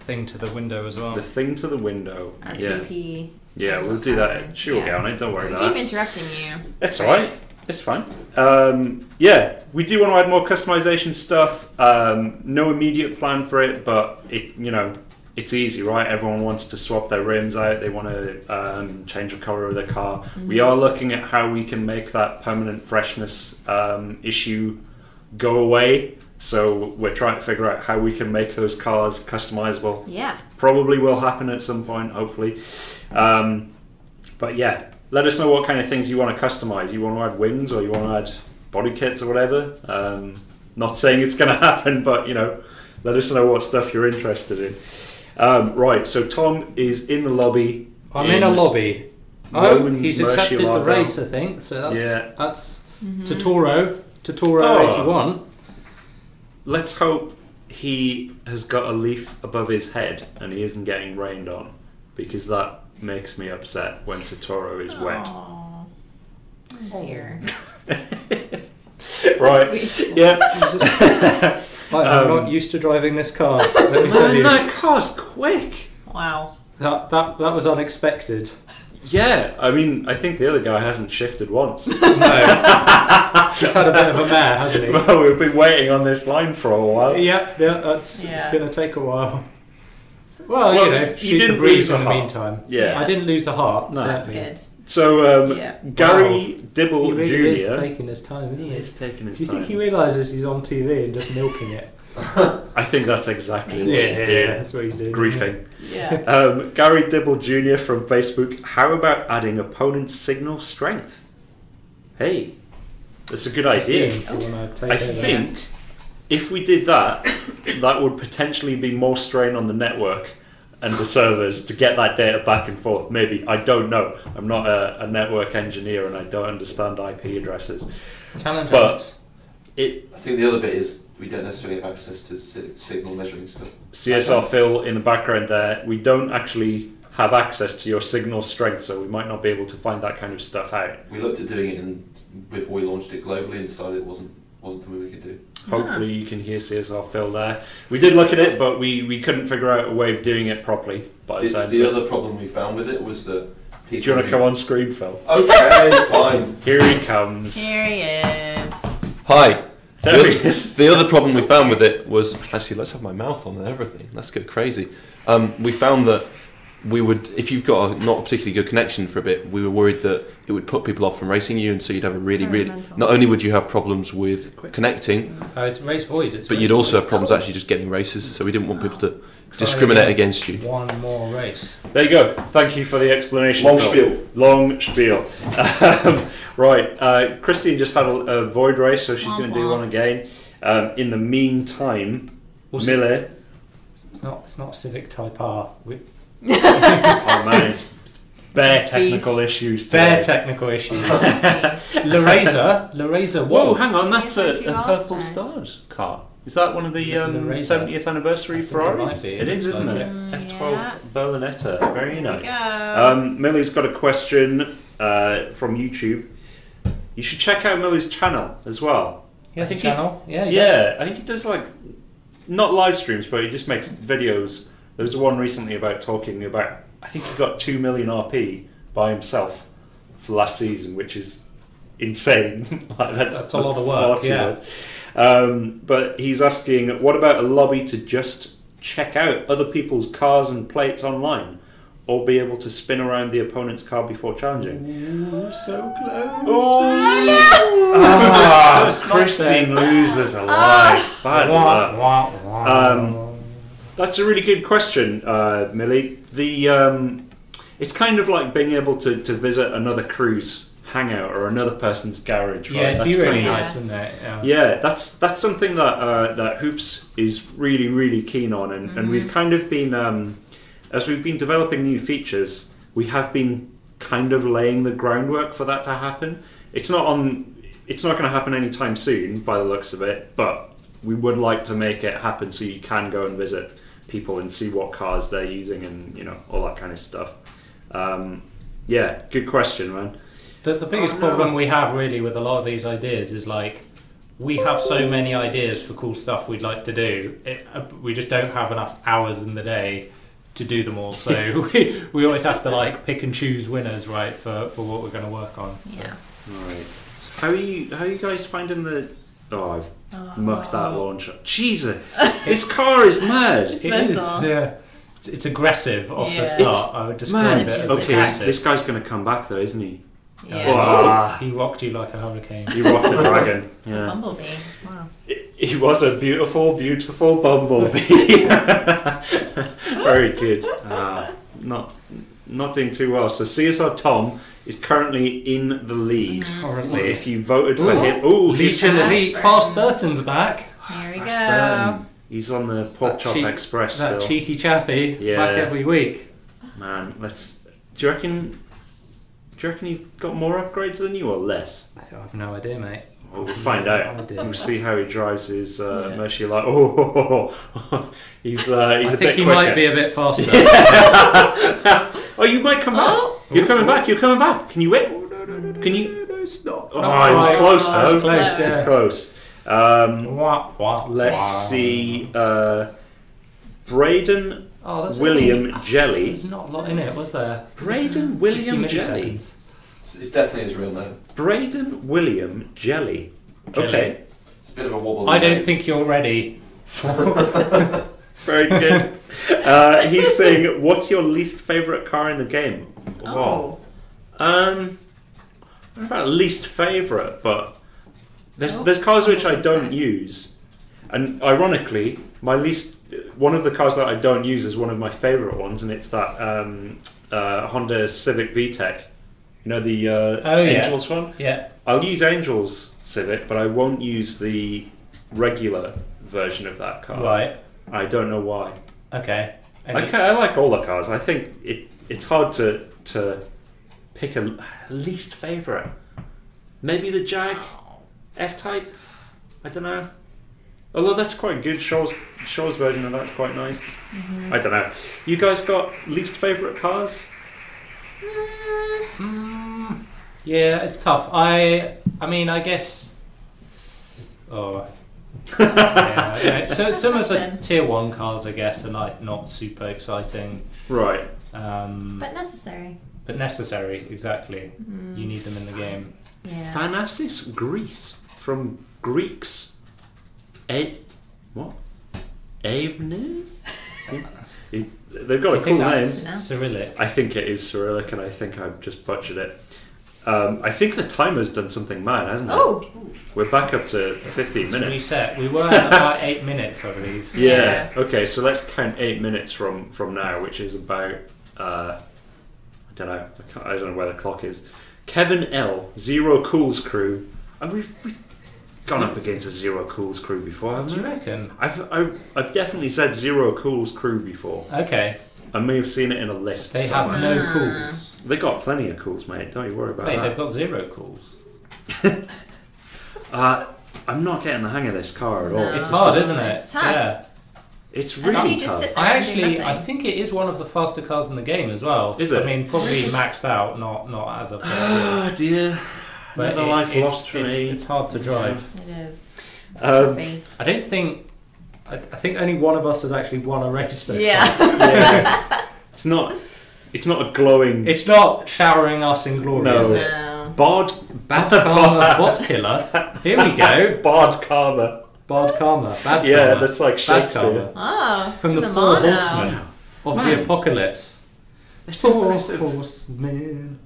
thing to the window as well. The thing to the window. Our Yeah. PP. Yeah, we'll do that. Sure, we'll get on it. Don't worry We about keep that. interrupting you. It's alright. It's fine. Yeah, we do want to add more customization stuff. No immediate plan for it, but it's easy, right? Everyone wants to swap their rims out. They want to change the color of their car. Mm-hmm. We are looking at how we can make that permanent freshness issue go away. So we're trying to figure out how we can make those cars customizable. Yeah. Probably will happen at some point, hopefully. But yeah, let us know what kind of things you want to customize. You want to add wings, or you want to add body kits or whatever. Not saying it's going to happen, but let us know what stuff you're interested in. Right, so Tom is in the lobby. I'm in a lobby. Oh, Roman's he's accepted the Murcielago. race, I think. So that's Mm-hmm. Totoro Oh. 81. Let's hope he has got a leaf above his head and he isn't getting rained on, because that makes me upset when Totoro is wet. Aw. Oh dear. Right, Sweet. yeah. I'm not used to driving this car. Let me tell Man, you. that car's quick. Wow. That was unexpected. Yeah, I mean, I think the other guy hasn't shifted once. No. He's had a bit of a mare, hasn't he? Well, we've been waiting on this line for a while. Yeah, it's Yeah. going to take a while. Well, You she's didn't the breeze lose a in the heart. meantime. Yeah. I didn't lose a heart. No. That's certainly. good. So, Yeah. Gary Dibble He really is Jr. taking his time, isn't He he? is taking his Do you time. think he realises he's on TV and just milking it? I think that's exactly what he's doing. that's what he's doing. Griefing. Yeah. Gary Dibble Jr. from Facebook. How about adding opponent's signal strength? Hey, that's a good idea. Christine, do you want to take I over? think if we did that, that would potentially be more strain on the network and the servers to get that data back and forth. Maybe. I don't know. I'm not a network engineer and I don't understand IP addresses. Challenge But Alex. it I think the other bit is we don't necessarily have access to signal measuring stuff. CSR Phil in the background there, we don't actually have access to your signal strength, so we might not be able to find that kind of stuff out. We looked at doing it before we launched it globally and decided it wasn't something we could do. Hopefully you can hear CSR Phil there. We did look at it, but we couldn't figure out a way of doing it properly by the time. The other problem we found with it was that people. Do you want to come on screen, Phil? Okay, fine. Here he comes. Here he is. Hi. There he is. The other problem we found with it was actually, let's have my mouth on and everything. Let's go crazy. We found that we would, if you've got a not a particularly good connection for a bit, we were worried that it would put people off from racing you, and so you'd have a really. mental. Not only would you have problems with connecting, It's race void. but you'd also have problems actually just getting races. So we didn't want people to discriminate against you. One more race. There you go. Thank you for the explanation. Long Phil. spiel. Long spiel. Right. Christine just had a void race, so she's going to do one again. In the meantime, Was Miller. It's not Civic Type R. Oh man, it's bare technical issues today. Bare technical issues. LaRazer. Whoa, hang on, that's a CSR2 purple All-Stars. stars car. Is that one of the LaRazer. 70th anniversary I think it Ferraris? might be. It is, Looks isn't like it? it. F12 Yeah. Berlinetta. Very nice. Go. Millie's got a question from YouTube. You should check out Millie's channel as well. He has I a think channel. Yeah. Yeah, I think he does like, not live streams, but he just makes videos. There was one recently about talking about, I think he got 2 million RP by himself for last season, which is insane. Like, That's a lot of far work, too yeah. much. But he's asking, what about a lobby to just check out other people's cars and plates online, or be able to spin around the opponent's car before challenging? Ooh, so close. Christine loses alive. Bad luck. That's a really good question, Millie. It's kind of like being able to visit another crew's hangout or another person's garage, right? Yeah, it'd be That's really kind of- nice, wouldn't it? Yeah, that's something that that Hoops is really keen on, and we've kind of been as we've been developing new features, we have been kind of laying the groundwork for that to happen. It's not going to happen anytime soon, by the looks of it, but we would like to make it happen so you can go and visit people and see what cars they're using and all that kind of stuff. Yeah, good question, man. The biggest problem we have really with a lot of these ideas is like we have so many ideas for cool stuff we'd like to do. We just don't have enough hours in the day to do them all. So we always have to like pick and choose winners, right, for what we're going to work on. Yeah. Right. How are you guys finding the? Oh, I've mucked that launcher. Jesus, this car is mad. It's mental. Yeah. It's aggressive off the start. I would describe it as aggressive. This guy's going to come back though, isn't he? Yeah. He rocked you like a hurricane. He rocked the dragon. It's a bumblebee as well. He was a beautiful, beautiful bumblebee. Very good. Not doing too well. So CSR Tom is currently in the lead. Currently. If you voted for him, he's in the lead. Fast Burton's back. Here we go. Burton. He's on the Pork Chop Express that still. Cheeky chappy, back every week. Man, do you reckon he's got more upgrades than you or less? I have no idea, mate. We'll find out. We'll see how he drives his Mercy Light. He's a bit quicker. I think he might be a bit faster. Oh, you might come back. You're coming back. You're coming back. Can you wait? Can you? No, it's not. Oh, it was close though. Close. Yeah. It's close. Let's see. Braden William Jelly. There's not a lot in it, was there? Braden William Jelly. It definitely is real name. Braden William Jelly. Okay. It's a bit of a wobble. I don't think you're ready. Very good. He's saying, "What's your least favourite car in the game?" Oh. I don't know about least favourite, but there's cars which I don't use, and ironically, one of the cars that I don't use is one of my favourite ones, and it's that Honda Civic VTEC. You know the Angels one? Yeah. I'll use Angels Civic, but I won't use the regular version of that car. Right. I don't know why. Okay. I like all the cars. I think it's hard to pick a least favourite. Maybe the Jag F-Type. I don't know. Although that's quite good. Shaw's version of that's quite nice. I don't know. You guys got least favourite cars? Yeah, it's tough. I mean, I guess. Oh. Yeah. So some of the tier 1 cars, I guess, are like not super exciting. Right. But necessary. But necessary, exactly. You need them in the game. Yeah. Thanasis Greece from Greeks. What? Avnes? They've got a cool name. Cyrillic. I think it is Cyrillic, and I think I've just butchered it. I think the timer's done something mad, hasn't it? Oh! We're back up to 15 minutes. Reset. We were at about 8 minutes, I believe. Yeah. Okay, so let's count 8 minutes from now, which is about I don't know. I don't know where the clock is. Kevin L. Zero Cools crew. And we've gone up against a Zero Cools crew before, haven't we? Do you reckon? I've definitely said Zero Cools crew before. Okay. I may have seen it in a list. They somewhere. have no cools. They got plenty of cools, mate. Don't you worry about that. They've got 0 cools. I'm not getting the hang of this car at all. It's hard, isn't it? It's tough. Yeah. It's really tough. I think it is one of the faster cars in the game as well. Is it? I mean, probably maxed out, not as a player. Oh dear. But Another life lost for me. It's hard to drive. It is. I don't think. I think only one of us has actually won a race so far. Yeah. It's not a glowing. It's not showering us in glory, is it? No. Bad Karma Bot Killer. Here we go. Bad Karma. Bad Karma. Bad Yeah, Karma. that's like Shakespeare. Oh, from the Four Horsemen of the Apocalypse. Four Horsemen.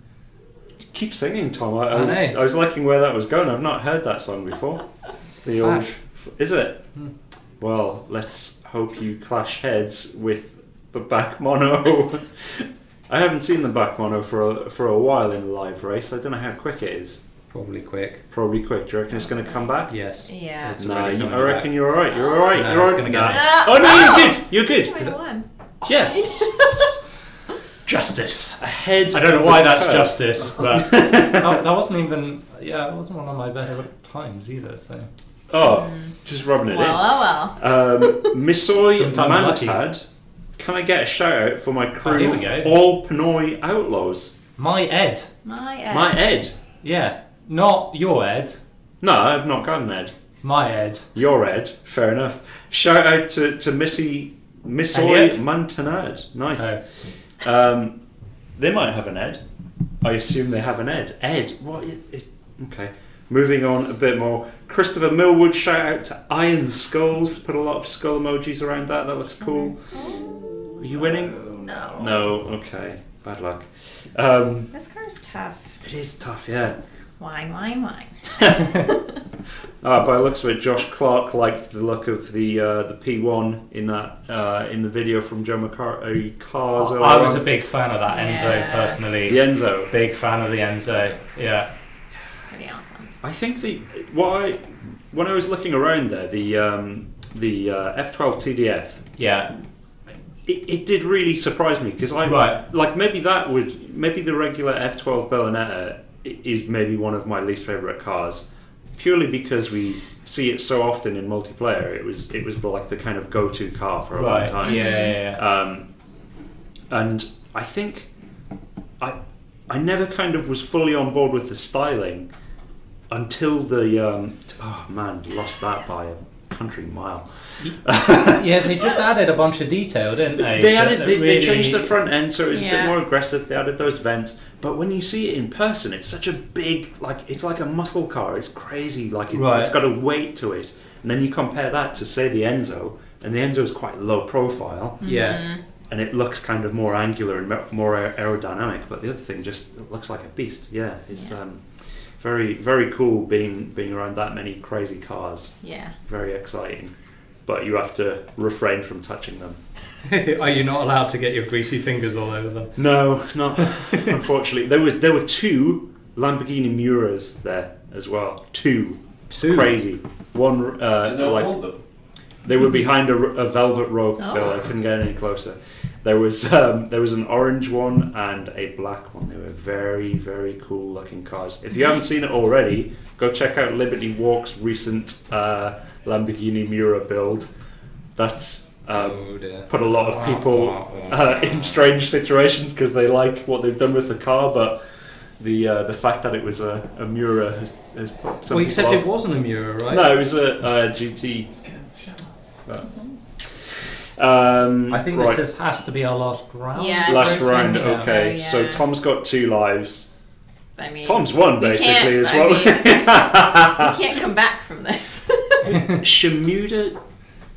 Keep singing, Tom. I was liking where that was going. I've not heard that song before. It's the old. Is it? Well, let's hope you clash heads with the back mono. I haven't seen the back mono for a while in a live race. I don't know how quick it is. Probably quick. Probably quick. Do you reckon it's going to come back? Yes. Yeah. Nah, I reckon you're alright. You're alright. No, you're it's alright. gonna Oh no, you're good. You're good. Won. Yeah. Justice. Ahead. I don't know why that's justice, but that wasn't even. Yeah, it wasn't one of my better times either. So. Oh, just rubbing it in. Well. Missoy Mantad. Can I get a shout out for my crew? Here we go. All Pinoy Outlaws. My Ed. My Ed. My Ed. Yeah, not your Ed. No, I've not got an Ed. My Ed. Your Ed. Fair enough. Shout out to Missoy Montanard. Nice. Oh. They might have an Ed. I assume they have an Ed. Ed. What? Okay. Moving on a bit more. Christopher Millwood, shout out to Iron Skulls. Put a lot of skull emojis around that. That looks cool. Are you winning? No. No. Okay. Bad luck. This car's tough. It is tough, yeah. Wine. By the looks of it, Josh Clark liked the look of the P1 in that in the video from Joe Macari Cars. I was a big fan of that Enzo personally. The Enzo. Big fan of the Enzo. Yeah. Pretty awesome. I think when I was looking around there, the F12 TDF. Yeah. It did really surprise me because maybe the regular F12 Bellinetta is maybe one of my least favourite cars, purely because we see it so often in multiplayer. It was the kind of go-to car for a long time. Yeah. And I think I never kind of was fully on board with the styling until the lost that by a country mile. Yeah, they just added a bunch of detail, didn't they? They changed the front end so it was a bit more aggressive. They added those vents, but when you see it in person, it's such a big, it's like a muscle car. It's crazy, it's got a weight to it. And then you compare that to say the Enzo, and the Enzo is quite low profile. Yeah. And it looks kind of more angular and more aerodynamic, but the other thing just looks like a beast. Yeah, it's very, very cool being around that many crazy cars. Yeah. Very exciting. But you have to refrain from touching them. Are you not allowed to get your greasy fingers all over them? No, not unfortunately. There were two Lamborghini Miuras there as well. Two. Crazy. One they were behind a velvet rope, Phil. I couldn't get any closer. There was an orange one and a black one. They were very, very cool looking cars. If you haven't seen it already, go check out Liberty Walk's recent Lamborghini Miura build. That's put a lot of people in strange situations because they like what they've done with the car, but the fact that it was a Miura has put some except people it wasn't a Miura, right? No, it was a GT. I think this has to be our last round. Yeah, last round. Okay, so Tom's got 2 lives. I mean, Tom's won basically as well. You can't come back from this. Shamuda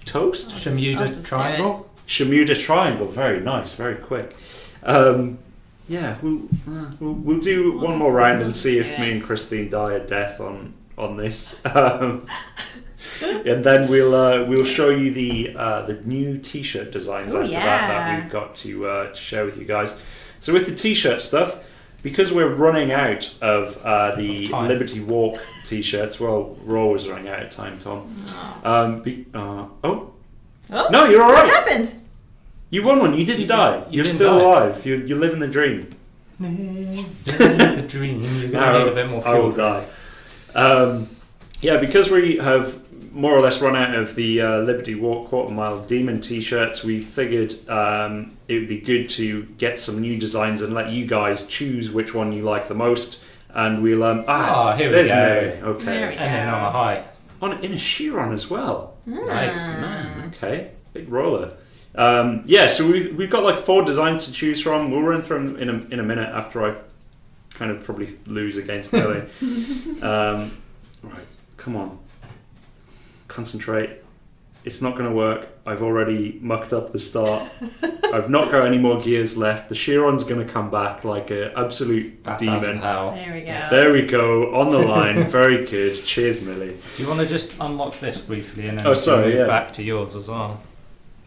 toast. Shamuda triangle. Shamuda triangle. Very nice. Very quick. Yeah, we'll do one more round and see if me and Christine die a death on this. And then we'll show you the new T-shirt designs after that we've got to share with you guys. So with the T-shirt stuff, because we're running out of the Liberty Walk T-shirts, well, we're always running out of time, Tom. No, you're all right. What happened? You won one. You didn't die. You're still alive. You're living the dream. Yes. The dream. You're going to need a bit more fuel. I will die. Yeah, because we have more or less run out of the Liberty Walk Quarter Mile Demon T-shirts, we figured it would be good to get some new designs and let you guys choose which one you like the most. And we'll here we go. Mary. Okay, there we go. And then on a high, in a Chiron as well. Nice. Okay, big roller. So we've got like 4 designs to choose from. We'll run through them in a minute after I kind of probably lose against Billy. Right, come on. Concentrate. It's not going to work. I've already mucked up the start. I've not got any more gears left. The Chiron's going to come back like an absolute demon. There we go. There we go. On the line. Very good. Cheers, Millie. Do you want to just unlock this briefly and then move back to yours as well?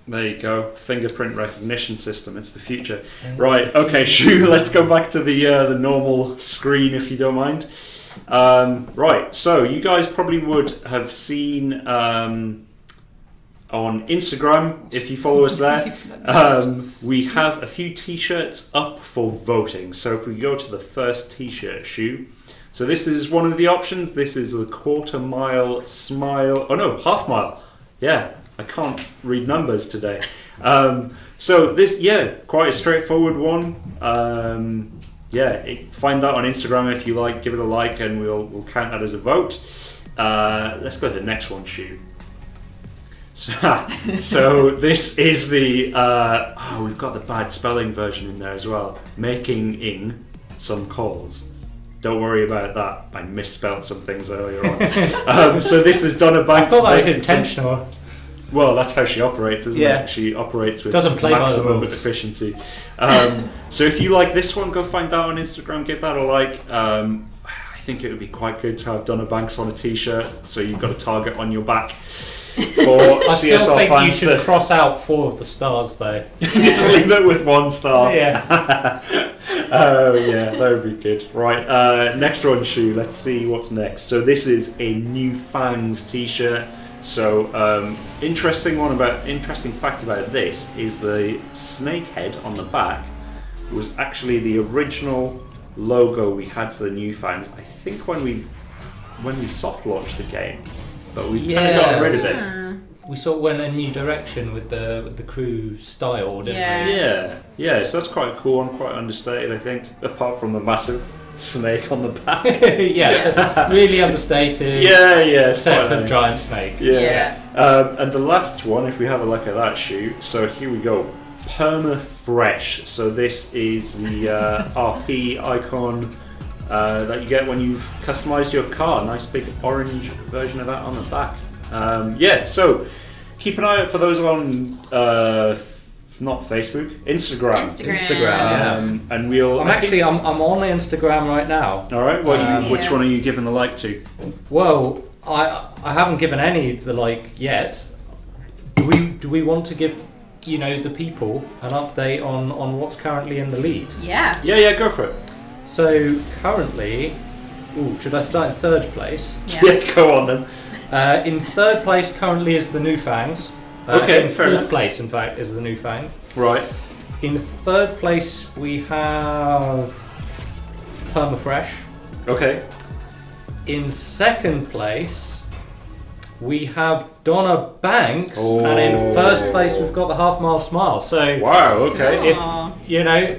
There you go. Fingerprint recognition system. It's the future. Right. Okay, Shu. Let's go back to the normal screen if you don't mind. Right, so you guys probably would have seen on Instagram, if you follow us there, we have a few T-shirts up for voting. So if we go to the first T-shirt, Shu. So this is one of the options. This is the quarter mile smile. Oh no, half mile. Yeah, I can't read numbers today. So this, quite a straightforward one. find that on Instagram if you like. Give it a like, and we'll count that as a vote. Let's go to the next one, Shu. So this is the we've got the bad spelling version in there as well. Making some calls. Don't worry about that. I misspelled some things earlier on. So this is Donna Banks. I thought that was intentional. Well, that's how she operates, isn't it? She operates with maximum efficiency. So if you like this one, go find that on Instagram. Give that a like. I think it would be quite good to have Donna Banks on a t-shirt, so you've got a target on your back. For I CSR still think fans you should cross out 4 of the stars, though. Just leave it with 1 star. Yeah. Oh yeah, that would be good. Right, next one, Shu. Let's see what's next. So this is a New Fangs t-shirt. So interesting fact about this is the snake head on the back was actually the original logo we had for the New Fangs. I think when we soft launched the game. But we kind of got rid of it. We sort of went a new direction with the crew style, didn't we? Yeah. So that's quite cool and quite understated, I think. Apart from the massive snake on the back. Just really understated. Yeah. Set for giant snake. Yeah. And the last one, if we have a look at that, Shu. So here we go. Perma Fresh. So this is the RP icon. That you get when you've customized your car. Nice big orange version of that on the back. So keep an eye out for those on not Facebook, Instagram. And we'll. I'm on Instagram right now. All right. Which one are you giving the like to? Well, I haven't given any the like yet. Do we want to give the people an update on what's currently in the lead? Yeah. Yeah. Go for it. So currently, should I start in 3rd place? Yeah, go on then. In 3rd place currently is the New Fangs. Okay, in fair 4th enough. place, in fact, is the New Fangs. Right. In 3rd place we have Permafresh. Okay. In 2nd place we have Donna Banks, and in 1st place we've got the Half Mile Smile. So wow, okay. If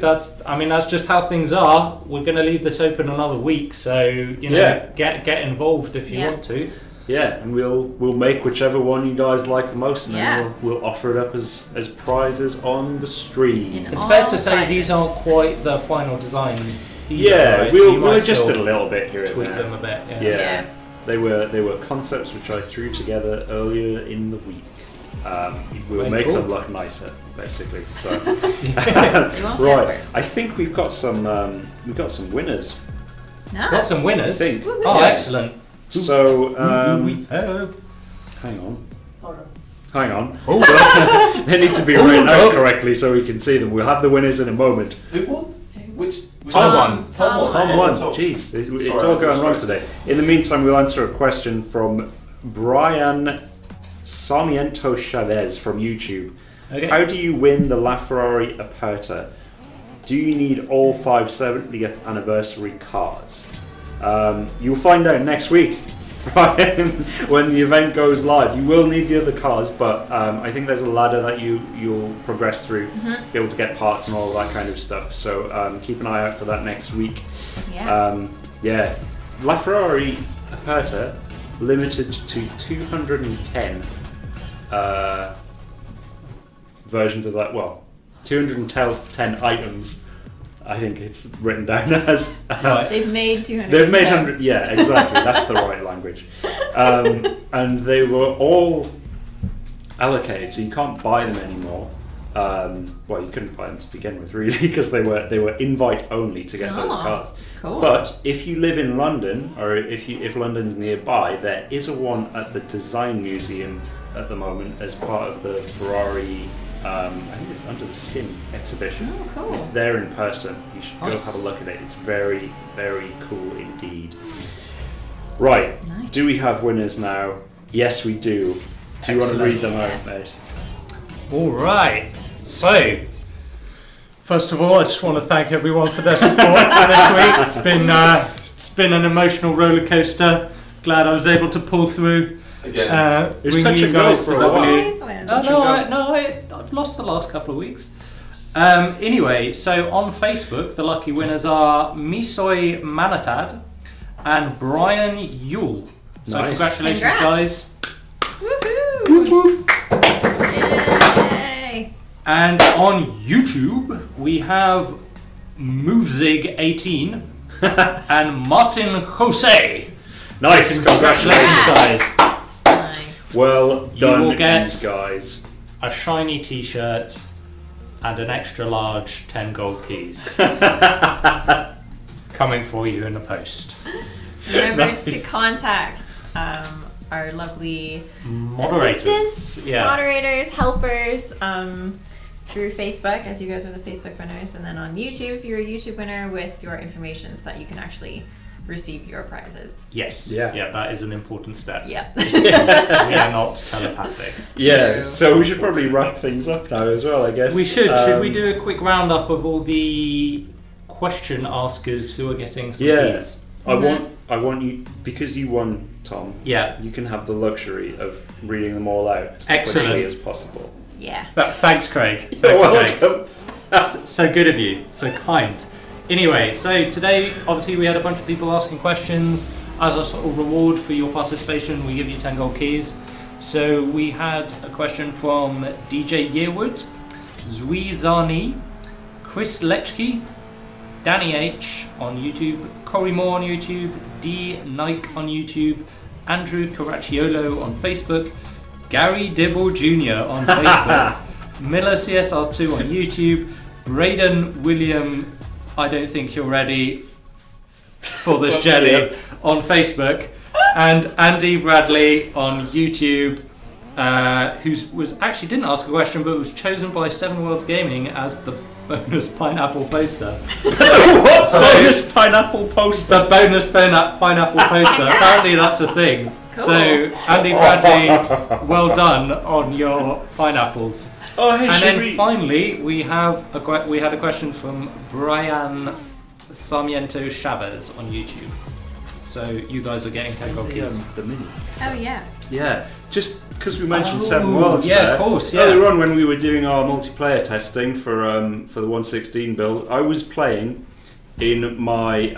that's just how things are. We're going to leave this open another week, so get involved if you want to. Yeah, and we'll make whichever one you guys like the most, and then we'll offer it up as prizes on the stream. It's fair to say these aren't quite the final designs either, Yeah, right? we'll adjust it a little bit here and tweak there. them a bit. Yeah. They were concepts which I threw together earlier in the week. We'll make them look nicer, basically. So right, I think we've got some winners. Nice. Got some winners. I think. Oh, excellent. So we have. Hang on. They need to be written out correctly so we can see them. We'll have the winners in a moment. Who won? Which Tom won. Tom won. Jeez, it's all going wrong today. In the meantime, we'll answer a question from Brian Sarmiento Chavez from YouTube. Okay. How do you win the LaFerrari Aperta? Do you need all 5 70th anniversary cars? You'll find out next week, Brian, when the event goes live. You will need the other cars, but I think there's a ladder that you'll progress through, be able to get parts and all of that kind of stuff. So keep an eye out for that next week. Yeah. LaFerrari Aperta limited to 210 versions of that. Well, 210 items. I think it's written down as. They've made 200. They've made 100. Yeah, exactly. That's the right language. And they were all allocated, so you can't buy them anymore. Well, you couldn't buy them to begin with, really, because they were invite only to get those cars. Cool. But if you live in London, or if London's nearby, there is a one at the Design Museum at the moment as part of the Ferrari. I think it's Under the Skin exhibition. Oh, cool. It's there in person. You should go have a look at it. It's very, very cool indeed. Right. Nice. Do we have winners now? Yes, we do. Do you want to read them out, mate? All right. So, first of all, I just want to thank everyone for their support for this week. It's been an emotional roller coaster. Glad I was able to pull through. It's bring touch you and go guys for to a while. I've lost the last couple of weeks. Anyway, so on Facebook, the lucky winners are Misoy Manatad and Brian Yule. So Nice. congratulations, Congrats. guys. Woohoo! Whoop, whoop. Yay! And on YouTube, we have Movzig18 and Martin Jose. Nice, congratulations, guys. Nice. Well You done, will get- these guys. A shiny t-shirt and an extra large 10 gold keys. Coming for you in the post. Remember to Nice. contact our lovely Moderators. assistants, Yeah. moderators, helpers through Facebook, as you guys are the Facebook winners, and then on YouTube, if you're a YouTube winner, with your information so that you can actually receive your prizes. Yes. Yeah. That is an important step. Yep. We are not telepathic. Yeah, so we should probably wrap things up now as well, I guess. We should. Should we do a quick roundup of all the question askers who are getting some keys? I want you, because you won, Tom. Yeah. You can have the luxury of reading them all out as Excellent. quickly as possible. Yeah. Thanks, Craig. You're Thanks, Craig. welcome. So good of you. So kind. Anyway, so today, obviously, we had a bunch of people asking questions. As a sort of reward for your participation, we give you 10 gold keys. So we had a question from DJ Yearwood, Zui Zani, Chris Lechke, Danny H on YouTube, Corey Moore on YouTube, D Nike on YouTube, Andrew Caracciolo on Facebook, Gary Dibble Jr. on Facebook, Miller CSR2 on YouTube, Braden William, I don't think you're ready for this jelly, on Facebook, and Andy Bradley on YouTube, who didn't ask a question but was chosen by Seven Worlds Gaming as the bonus pineapple poster. What bonus pineapple poster? The bonus pineapple poster. Apparently that's a thing. Cool. So Andy Bradley, well done on your pineapples. Oh, hey, And should then we... finally we had a question from Brian Sarmiento Chavez on YouTube. So you guys are getting 10 gold keys. the mini. Oh yeah. Yeah, just because we mentioned Oh, Seven Worlds yeah, there. of course, yeah. Earlier on when we were doing our multiplayer testing for the 116 build, I was playing in my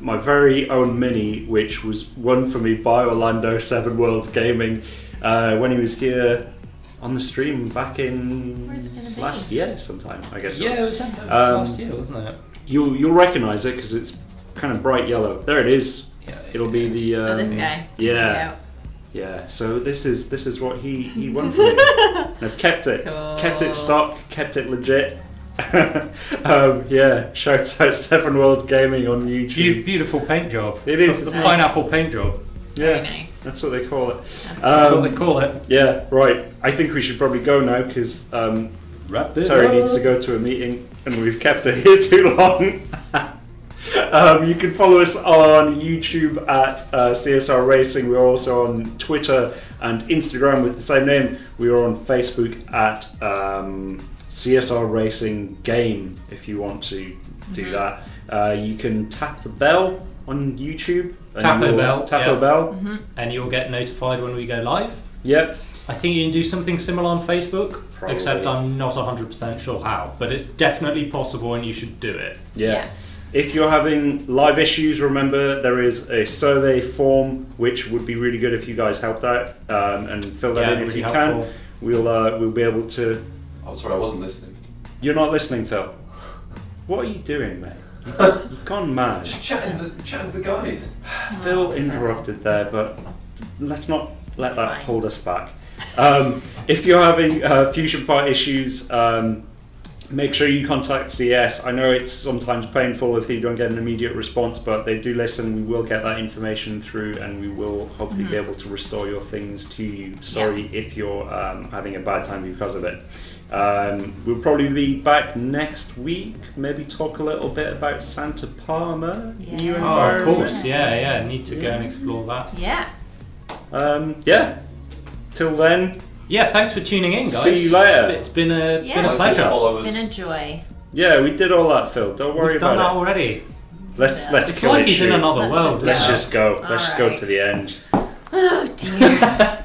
my very own mini, which was won for me by Orlando Seven Worlds Gaming when he was here on the stream back in Where's it gonna be? last year sometime, I guess. Yeah, it was last year, wasn't it? You'll recognise it because it's kind of bright yellow. There it is. Yeah, It'll be the Oh, this guy. yeah. Yeah, so this is what he won for me. And I've kept it stock, kept it legit. Yeah, shout out Seven Worlds Gaming on YouTube. Beautiful paint job. It is. The Nice. pineapple paint job. Very Yeah, nice. that's what they call it. That's what they call it. Yeah, right. I think we should probably go now because Wrap it Terry up. needs to go to a meeting and we've kept it here too long. You can follow us on YouTube at CSR Racing. We're also on Twitter and Instagram with the same name. We are on Facebook at CSR Racing Game if you want to do that. You can tap the bell on YouTube. Tapo bell. Mm-hmm. And you'll get notified when we go live. Yep. I think you can do something similar on Facebook, Probably. except I'm not 100% sure how. But it's definitely possible and you should do it. Yeah. If you're having live issues, remember there is a survey form which would be really good if you guys helped out and fill that in if really you helpful. can. We'll be able to. Oh, sorry, I wasn't listening. You're not listening, Phil. What are you doing, mate? You've gone mad. Just chatting to the guys. Phil interrupted there, but let's not let It's that fine. hold us back. If you're having fusion part issues, make sure you contact CS. I know it's sometimes painful if you don't get an immediate response, but they do listen. We will get that information through and we will hopefully be able to restore your things to you. Sorry if you're having a bad time because of it. We'll probably be back next week, maybe talk a little bit about Santa Palma, Yeah. new Oh, of environment. course. Yeah. Need to go and explore that. Yeah. Yeah. Till then, Yeah, thanks for tuning in, guys. See you later. It's been a Yeah. pleasure. Follow us. Been a joy. yeah, we did all that, Phil. Don't worry We've done that about it. already. Let's It's kill like it. he's in shoot. another Let's world. just Let's Yeah. just go. Let's go Alright. to the end. Oh dear.